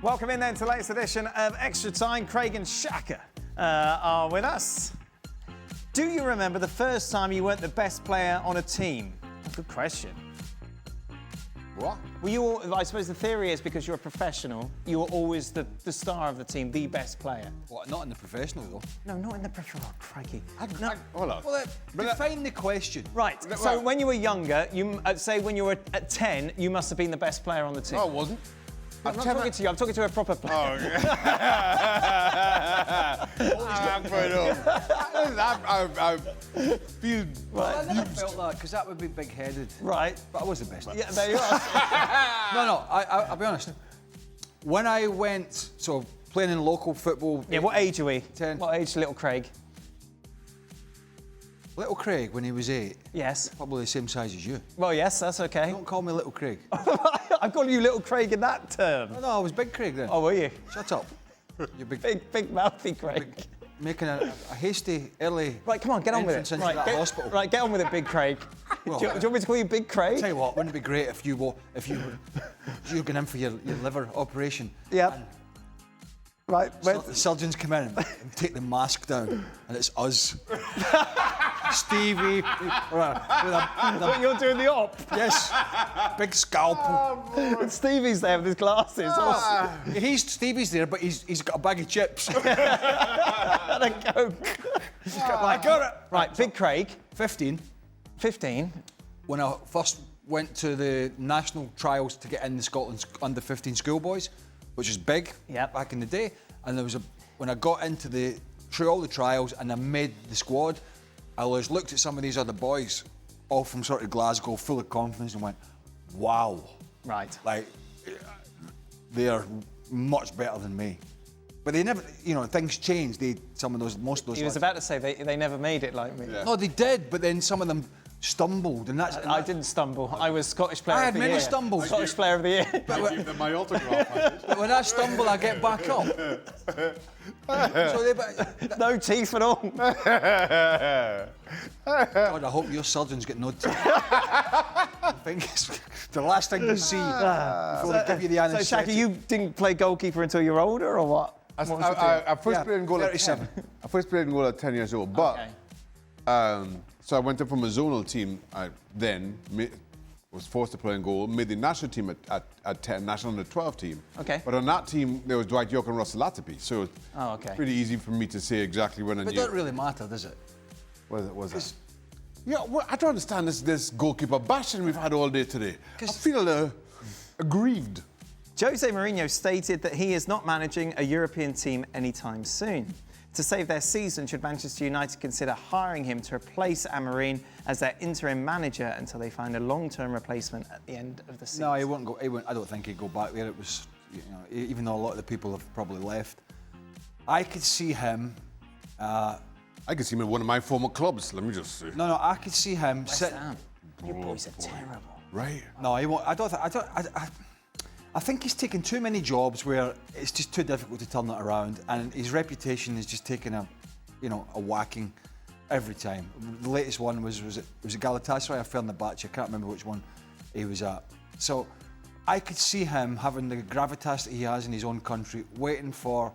Welcome in then to the latest edition of Extra Time. Craig and Shaka are with us. Do you remember the first time you weren't the best player on a team? Good question. What? Were you all, I suppose the theory is because you're a professional, you were always the star of the team, the best player. What, not in the professional, though? No, not in the professional. Oh, crikey. Hold on. Well, define the question. Right, so when you were younger, say when you were at 10, you must have been the best player on the team. No, I wasn't. I'm not talking to you, I'm talking to a proper player. Oh, okay. I feel... Well, I never felt that, because that would be big-headed. Right. But I was the best. Yeah, there you are. No, I'll be honest. When I went, so playing in local football... Yeah, what age are we? 10. What age, little Craig? Little Craig, when he was 8, Yes. probably the same size as you. Well, yes, that's okay. Don't call me Little Craig. I'm calling you little Craig in that term. No, I was Big Craig then. Oh, were you? Shut up. You Big mouthy Craig. making a hasty, early... Right, come on, get on with it. entrance into that hospital. Right, get on with it, Big Craig. Well, do you want me to call you Big Craig? Tell you what, wouldn't it be great if you were going in for your liver operation? Yeah. Right. The surgeons come in and take the mask down, and it's us. Stevie. But you're doing the op. Yes. Big scalpel. And Stevie's there with his glasses. Stevie's there, but he's got a bag of chips. And a Coke. I got it. Right, Big Craig. 15. 15. When I first went to the national trials to get in the Scotland's under-15 schoolboys, which was big back in the day, and when I got into through all the trials and I made the squad, I always looked at some of these other boys, all from sort of Glasgow, full of confidence, and went, wow. Right. Like, they are much better than me. But they never, things changed. Most of those. He was about to say they never made it like me. Yeah. No, they did, but then some of them stumbled, and that's. I didn't stumble. I was Scottish Player of the Year. I had many stumbles. Scottish Player of the Year. I give them my autograph. But when I stumble, I get back up. No teeth at all. God, I hope your surgeons get no teeth. I think it's the last thing to see before they give you the So, anaesthetic. Shaka, you didn't play goalkeeper until you were older, or what? I first played in goal at 37. 10. I first played in goal at 10 years old, but so I went up from a zonal team. I then was forced to play in goal. Made the national team at 10, national under 12 team. Okay. But on that team there was Dwight York and Russell Latterby, so it's pretty easy for me to say exactly when I But knew. it doesn't really matter, does it? What was that? Yeah, well, I don't understand this goalkeeper bashing we've had all day today. I feel aggrieved. Jose Mourinho stated that he is not managing a European team anytime soon. To save their season, should Manchester United consider hiring him to replace Amorim as their interim manager until they find a long-term replacement at the end of the season? No, he won't go. I don't think he'd go back there. It was, even though a lot of the people have probably left, I could see him. I could see him in one of my former clubs. Let me just say. No, I could see him West sitting. Ham. You boys are terrible. Right. No, he won't. I think he's taken too many jobs where it's just too difficult to turn it around, and his reputation is just taking a whacking every time. The latest one was it Galatasaray or Fenerbahce? I can't remember which one he was at. So I could see him having the gravitas that he has in his own country, waiting for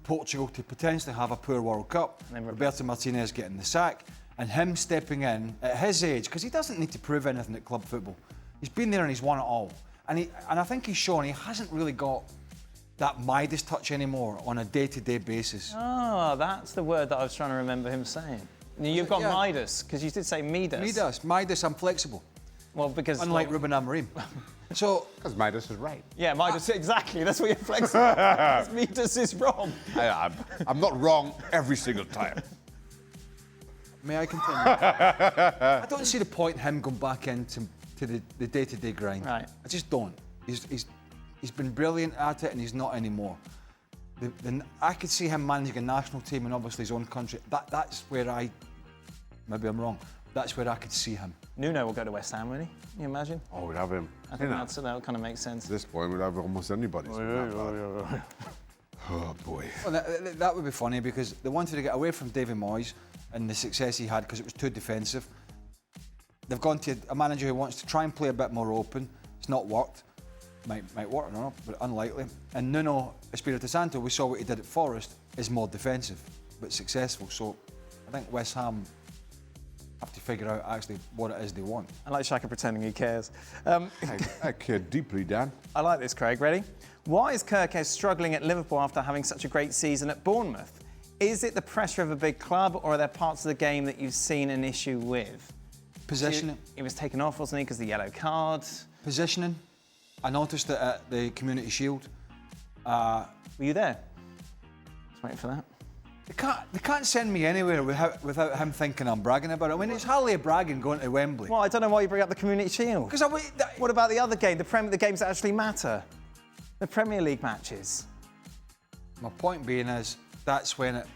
Portugal to potentially have a poor World Cup, Roberto Martinez getting the sack, and him stepping in at his age, because he doesn't need to prove anything at club football. He's been there and he's won it all. And I think he's shown he hasn't really got that Midas touch anymore on a day-to-day basis. Oh, that's the word that I was trying to remember him saying. You've got Midas, because you did say Midas. Midas, I'm flexible. Well, because... Unlike Ruben Amorim. So... Because Midas is right. Yeah, Midas, exactly. That's what you're flexible. Midas is wrong. I'm not wrong every single time. May I continue? I don't see the point in him going back into the day-to-day grind. Right. I just don't. He's been brilliant at it, and he's not anymore. I could see him managing a national team in obviously his own country. That's where maybe I'm wrong. That's where I could see him. Nuno will go to West Ham, won't he? Can you imagine? Oh, we'd have him. I think that kind of makes sense. At this point, we'd have almost anybody. Oh, boy. Well, that would be funny, because they wanted to get away from David Moyes and the success he had because it was too defensive. They've gone to a manager who wants to try and play a bit more open. It's not worked. might work, no, but unlikely. And Nuno Espirito Santo, we saw what he did at Forest, is more defensive, but successful. So I think West Ham have to figure out actually what it is they want. I like Shaka pretending he cares. I care deeply, Dan. I like this, Craig. Ready? Why is Kerkez struggling at Liverpool after having such a great season at Bournemouth? Is it the pressure of a big club, or are there parts of the game that you've seen an issue with? Positioning. He was taken off, wasn't he, because of the yellow card? Positioning. I noticed it at the Community Shield. Were you there? Just waiting for that. They can't send me anywhere without him thinking I'm bragging about it. I mean, it's hardly bragging going to Wembley. Well, I don't know why you bring up the Community Shield. Because What about the other game, the games that actually matter? The Premier League matches. my point being is, that's when it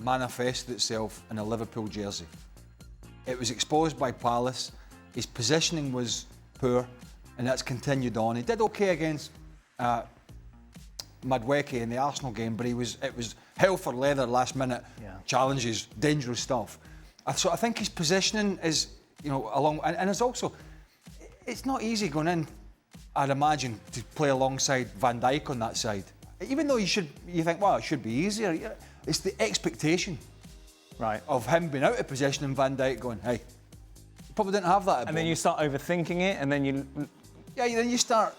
manifested itself in a Liverpool jersey. It was exposed by Palace. His positioning was poor, and that's continued on. He did okay against Madueke in the Arsenal game, but it was hell for leather, last minute challenges, dangerous stuff. So I think his positioning is, along, and it's also, it's not easy going in, I'd imagine, to play alongside Van Dijk on that side. Even though you think, well, it should be easier. It's the expectation, right, of him being out of position and Van Dijk going, hey, you probably didn't have that. And then you start overthinking it, and then then you start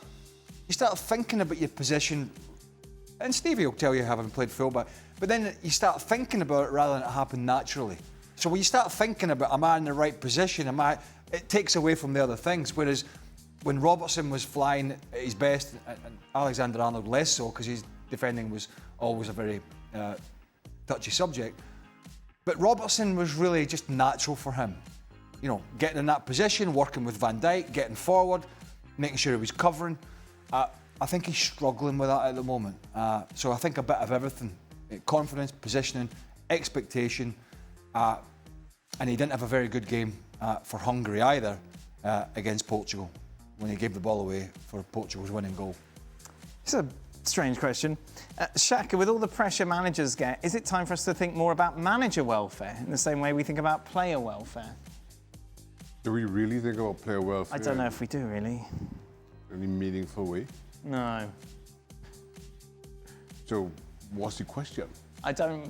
thinking about your position. And Stevie will tell you, having played fullback, but then you start thinking about it rather than it happen naturally. So when you start thinking about, am I in the right position? It takes away from the other things. Whereas when Robertson was flying at his best, and Alexander-Arnold less so, because his defending was always a very touchy subject. But Robertson was really just natural for him. Getting in that position, working with Van Dijk, getting forward, making sure he was covering. I think he's struggling with that at the moment. So I think a bit of everything. Confidence, positioning, expectation. And he didn't have a very good game for Hungary either against Portugal, when he gave the ball away for Portugal's winning goal. It's a strange question. Shaka, with all the pressure managers get, is it time for us to think more about manager welfare in the same way we think about player welfare? Do we really think about player welfare? I don't know if we do, really. In any meaningful way? No. So, what's the question?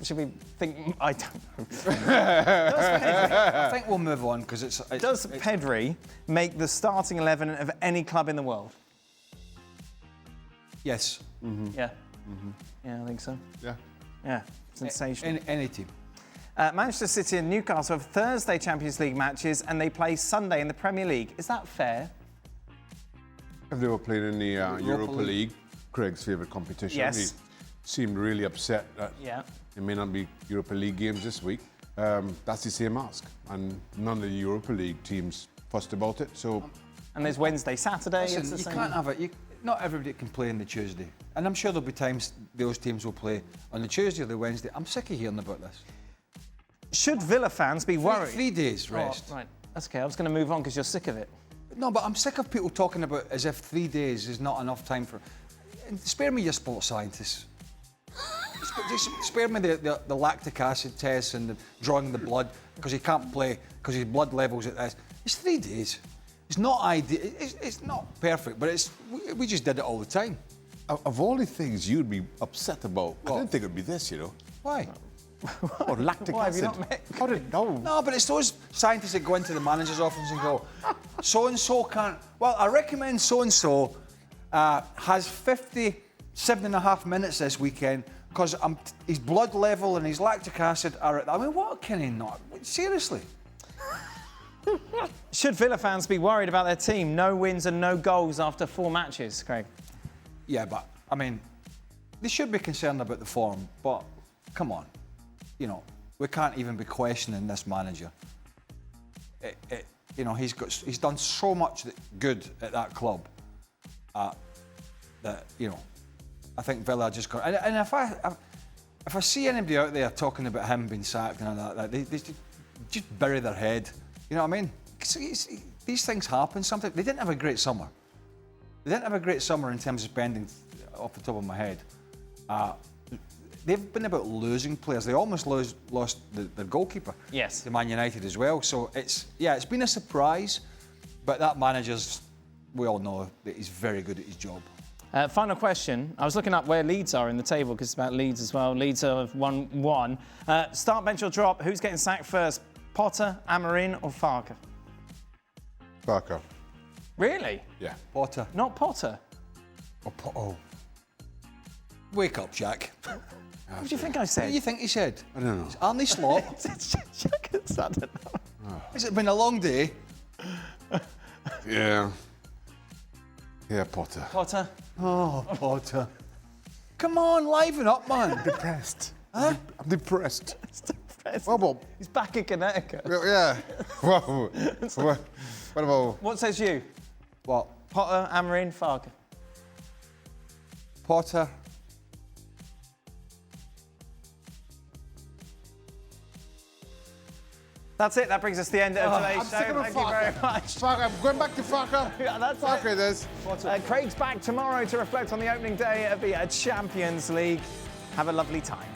Should we think? I don't know. I think we'll move on, because Does Pedri make the starting 11 of any club in the world? Yes. Mm-hmm. Yeah. Mm-hmm. Yeah, I think so. Yeah. Yeah, sensational. Any team. Manchester City and Newcastle have Thursday Champions League matches, and they play Sunday in the Premier League. Is that fair? If they were playing in the Europa League, Craig's favourite competition, yes, he seemed really upset that there may not be Europa League games this week. That's the same ask, and none of the Europa League teams fussed about it. So, and there's Wednesday, Saturday. Listen, you can't have it. Not everybody can play on the Tuesday, and I'm sure there'll be times those teams will play on the Tuesday or the Wednesday. I'm sick of hearing about this. Should Villa fans be worried? 3 days rest. Oh, right, that's okay. I was going to move on because you're sick of it. No, but I'm sick of people talking about as if 3 days is not enough time for. Spare me your sports scientists. Spare me the lactic acid tests and the drawing the blood because he can't play because his blood levels at this. It's 3 days. It's not ideal. It's not perfect, but we just did it all the time. Of all the things you'd be upset about, I didn't think it'd be this, Why? Or lactic acid. How did no? No, but it's those scientists that go into the manager's office and go, so-and-so can't. Well, I recommend so-and-so has 57.5 minutes this weekend because his blood level and his lactic acid are at. I mean, what can he not? Seriously. Should Villa fans be worried about their team? No wins and no goals after 4 matches, Craig. Yeah, but I mean, they should be concerned about the form. But come on. We can't even be questioning this manager. He's done so much good at that club that I think Villa just got. And if I see anybody out there talking about him being sacked and all that, they just bury their head. You know what I mean? These things happen. Sometimes they didn't have a great summer. They didn't have a great summer in terms of spending, off the top of my head. They've been about losing players. They almost lost their goalkeeper. Yes. To Man United as well. So it's been a surprise, but that manager's we all know that he's very good at his job. Final question. I was looking up where Leeds are in the table because it's about Leeds as well. Leeds have won 1. Start, bench or drop. Who's getting sacked first? Potter, Amorim or Farke? Farke. Really? Yeah. Potter. Not Potter? Oh. Wake up, Jack. What do you think I said? What do you think he said? I don't know. It's Arnie Slot. I don't know. Has it been a long day? Yeah. Yeah, Potter. Potter? Oh, Potter. Come on, liven up, man. Depressed. Huh? I'm depressed. It's depressing. What about? He's back in Connecticut. Yeah. What about? What says you? What? Potter, Amorim, Farke? Potter. That's it. That brings us to the end of today's show. Thank you very much. Farke. I'm going back to Farke. Yeah, that's Farke it. it is. Craig's back tomorrow to reflect on the opening day of the Champions League. Have a lovely time.